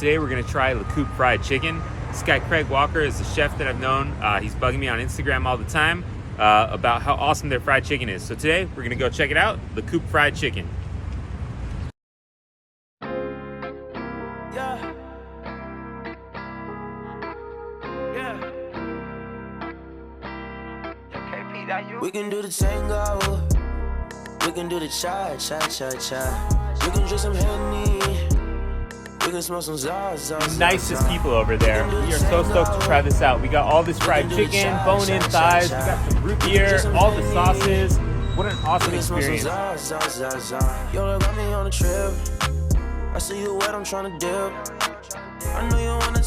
Today we're gonna try the Coupé fried chicken. This guy Craig Walker is a chef that I've known. He's bugging me on Instagram all the time about how awesome their fried chicken is. So today we're gonna go check it out, the Coupé fried chicken. Yeah. We can do the tango, we can do the cha-cha-cha-cha. We can drink some Henny, we can smoke some Zaza. Nicest people over there. We are so stoked to try this out. We got all this fried chicken, bone-in thighs, we got some root beer, all the sauces. What an awesome experience. Yo, got me on a trip. I see you wet, I'm trying to dip. I know you wanna